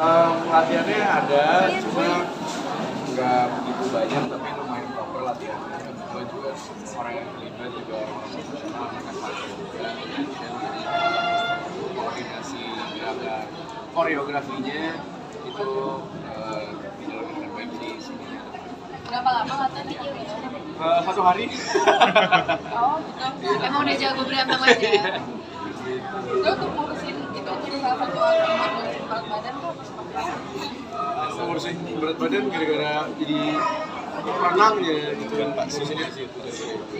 Latihannya ada, cuma nggak begitu banyak, tapi lumayan proper latihannya. Kebetulan juga orang yang terlibat juga orang profesional, mereka saling juga. Dan koordinasi gerakan koreografinya itu dijalankan dengan baik di sini. Berapa lama latihannya? 1 hari. Oh gitu. Emang udah jago berantem aja ya? Itu untuk ngurusin itu salah satu berat badan tuh apa seperti apa? Ngurusin berat badan gara-gara jadi renangnya gitu kan Pak. Di sini di situ.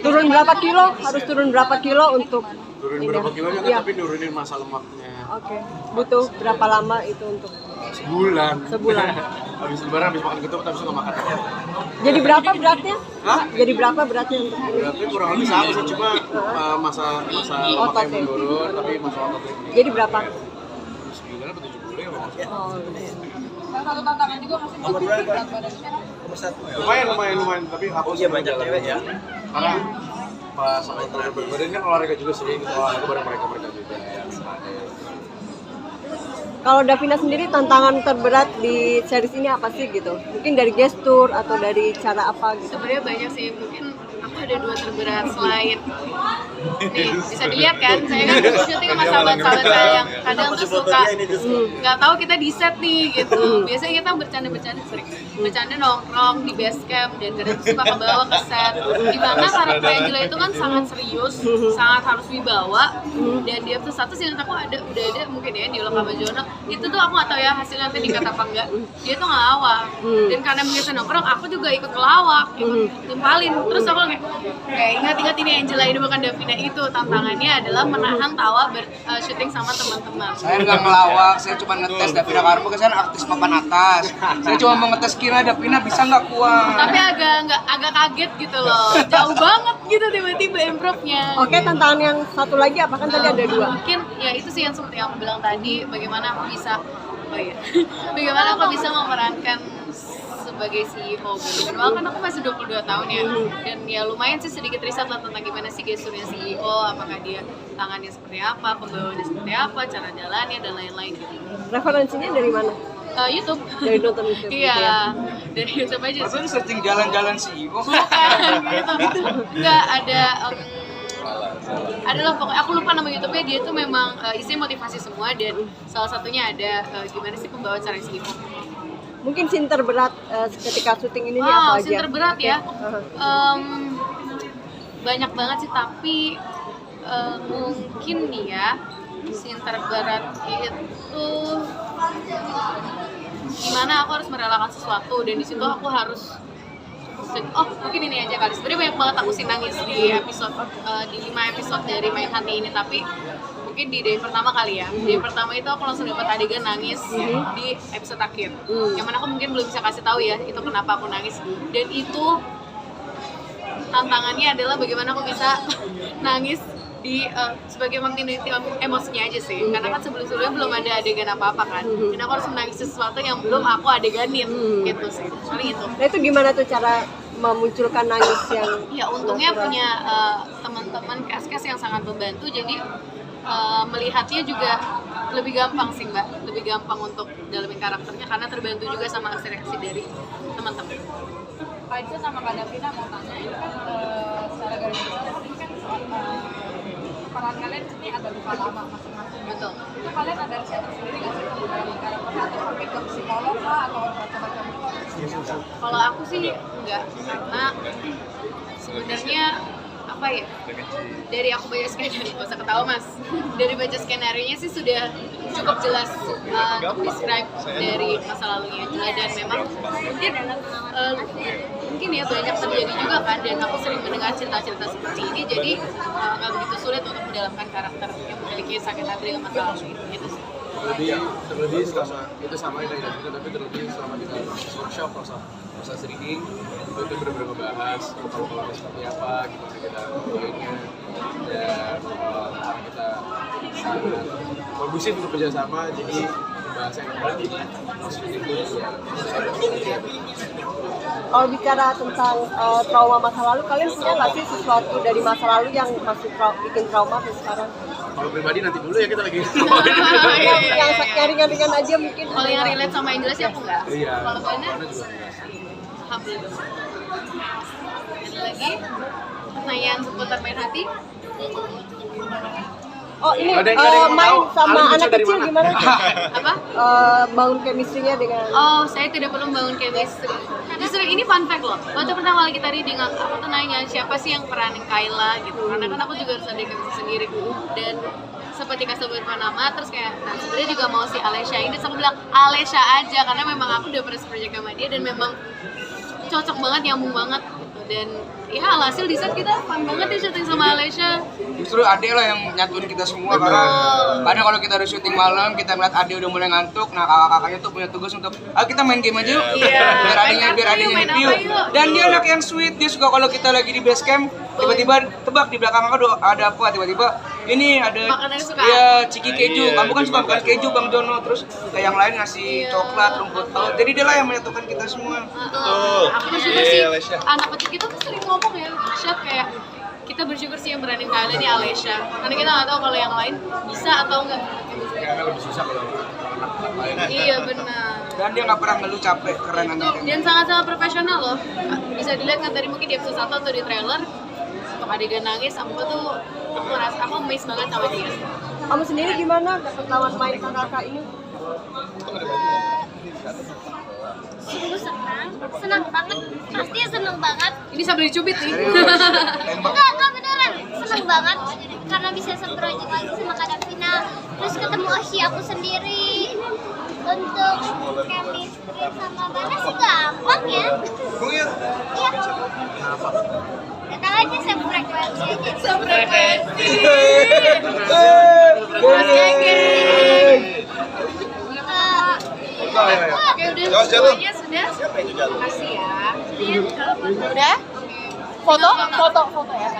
Turun berapa kilo? Harus turun berapa kilo untuk Turun ini? berapa kilonya kan, Iya. tapi nurunin masa lemaknya. Oke. Butuh berapa lama itu untuk? Sebulan. Sebulan. Habis lebaran, habis makan ketupat, habis itu nggak makan. Jadi berapa beratnya? Hah? Jadi berapa beratnya untuk ini? Berarti kurang lebih sama sih, cuma masa lemaknya Ototnya. menurun, tapi masa ototnya ini. Jadi berapa? 9 atau 70 ya Mas? Oh, oke. Salah satu tantangan juga masih untuk berat badannya. Lumayan, tapi aku Iya banyak cewek ya. Karena pas sama berat badan kan olahraga juga sering, olahraga bareng mereka juga yang ada. Kalau Davina sendiri tantangan terberat di series ini apa sih gitu? Mungkin dari gestur atau dari cara apa gitu? Sebenarnya banyak sih, mungkin aku ada 2 terberat selain nih bisa dilihat kan, saya kan syuting sama sahabat-sahabat saya yang kadang tuh suka nggak tahu kita di set nih gitu. Biasanya kita bercanda-bercanda sering bercanda nongkrong di base camp dan kadang tuh suka kebawa ke set. Dimana karakter Angela itu kan sangat serius, sangat harus wibawa, dan dia tuh satu sih aku udah ada mungkin ya di Dialog sama Jono itu tuh aku nggak tahu ya hasilnya nanti dikat apa enggak, dia tuh ngelawak dan karena biasa nongkrong aku juga ikut ngelawak, ikut timpalin, terus aku kayak ingat ini Angela ini bukan Davina. Itu tantangannya adalah menahan tawa syuting sama teman-teman. Saya nggak ngelawak, saya cuma ngetes Davina Karpo, kan artis papan atas. Saya cuma mau ngetes kira Davina bisa nggak kuat. Tapi agak kaget gitu loh, jauh banget gitu tiba-tiba improve-nya. Oke, tantangan yang satu lagi apa kan tadi ada 2? Mungkin ya itu sih yang seperti yang aku bilang tadi, bagaimana aku bisa bagaimana aku bisa memerankan sebagai CEO gitu. Padahal kan aku masih 22 tahun ya, dan ya lumayan sih sedikit riset lah tentang gimana sih gesturnya CEO, apakah dia tangannya seperti apa, pembawaannya seperti apa, cara jalannya dan lain-lain gitu. Referensinya dari mana? YouTube. Dari nonton YouTube. Iya, gitu ya? dari YouTube aja. Maksudnya searching jalan-jalan CEO. Bukan gitu. Enggak ada adalah pokoknya aku lupa nama YouTube-nya, dia tuh memang isinya motivasi semua dan salah satunya ada gimana sih pembawa cara CEO. Mungkin scene terberat ketika syuting ini apa aja? Scene terberat ya. Uh-huh. Banyak banget sih, tapi mungkin nih ya scene terberat itu gimana aku harus merelakan sesuatu dan di situ aku harus mungkin ini aja kali. Sebenarnya banyak banget aku sih nangis di episode di 5 episode dari Main Hati ini, tapi mungkin di day pertama kali ya. Day pertama itu aku langsung dapat adegan nangis di episode akhir. Yang mana aku mungkin belum bisa kasih tahu ya itu kenapa aku nangis. Dan itu tantangannya adalah bagaimana aku bisa nangis di sebagai mengintimidasi emosinya aja sih. Karena kan sebelum-sebelumnya belum ada adegan apa-apa kan. Dan aku harus menangis sesuatu yang belum aku adeganin gitu sih. Paling itu. Nah itu gimana tuh cara memunculkan nangis yang Ya untungnya punya teman-teman cast yang sangat membantu, jadi melihatnya juga lebih gampang sih Mbak, lebih gampang untuk dalamin karakternya karena terbantu juga sama aksi-aksi dari teman-teman. Pak Ica sama Kak Davina mau tanya, ini kan secara garis besar ini kan peran kalian ini ada luka lama masing-masing. Betul. Itu kalian ada riset sendiri nggak sih dari karakter atau sampai ke psikolog lah atau macam-macam itu? Kalau aku sih enggak, karena sebenarnya apa ya, dari aku baca skenario, nggak usah ketawa mas, dari baca skenario-nya sih sudah cukup jelas describe dari masa lalunya Angela, dan memang mungkin ya banyak terjadi juga kan, dan aku sering mendengar cerita-cerita seperti ini, jadi nggak begitu sulit untuk mendalamkan karakter yang memiliki sakit hati dengan masa lalu gitu sih. Terlebih selama itu sama yang dari Davina, tapi terlebih selama kita workshop proses reading itu benar-benar ngebahas kalau seperti apa, gimana kita membawainnya, dan kita sangat kondusif untuk kerjasama. Jadi bahasa yang paling positif itu ya. Kalau bicara tentang trauma masa lalu, kalian punya nggak sih sesuatu dari masa lalu yang masih bikin trauma sampai sekarang? Kalau pribadi nanti dulu ya kita lagi. Yang ringan-ringan aja mungkin. Kalau yang relate sama yang jelas ya aku enggak. Iya. Kalau Bana, Bana juga enggak. alhamdulillah. Ada lagi pertanyaan seputar main hati? Oh ini Nggak ada yang main tahu. sama Kalian bisa anak dari kecil mana? gimana? Apa? Bangun chemistry-nya dengan Oh, saya tidak perlu membangun chemistry. Justru ini fun fact loh. Waktu pertama kali kita reading, aku tuh nanya siapa sih yang peranin Kayla gitu. Karena kan aku juga harus ada chemistry sendiri. Dan seperti kasih beberapa nama, terus kayak nah sebenarnya juga mau si Alessia ini, terus aku bilang Alessia aja karena memang aku udah pernah project sama dia dan memang cocok banget, nyambung banget gitu. Dan ya alhasil di set kita fun banget ya syuting sama Alessia. Justru Ade lah yang nyatuin kita semua karena kadang kalau kita udah syuting malam kita ngeliat Ade udah mulai ngantuk, nah kakak-kakaknya tuh punya tugas untuk kita main game aja yuk. Iya. biar adanya Main happy apa yuk. yuk? Dan dia anak yang sweet, dia suka kalau kita lagi di base camp tiba-tiba tebak di belakang kakak ada apa, tiba-tiba ini ada Makanan yang suka. ya ciki keju, kamu kan suka makan keju Bang Jono, terus kayak yang lain ngasih coklat, rumput laut, jadi dia lah yang menyatukan kita semua. Aku bersyukur sih anak kecil kita tuh sering ngomong ya, Syat, kayak kita bersyukur sih yang berani kalian ini Alessia, karena kita nggak tahu kalau yang lain bisa atau enggak. Ya kan lebih susah kalau anak lain. Iya benar. Dan dia nggak pernah ngeluh capek, keren anaknya. Dan sangat-sangat profesional loh. Bisa dilihat kan tadi mungkin di episode 1 atau di trailer untuk adegan nangis, aku amazed banget sama dia. kamu sendiri gimana pengalaman main kakak ini? Sungguh senang banget, pasti senang banget. Ini sambil dicubit nih. Enggak beneran, senang banget karena bisa seproject lagi sama Kak Davina. Terus ketemu Oshi aku sendiri. Untuk chemistry sama Bana sih gampang ya. Iya. Datang aja sefrekuensi aja. Sefrekuensi. Oke, udah semuanya sudah. Terima kasih ya. Udah? Foto ya.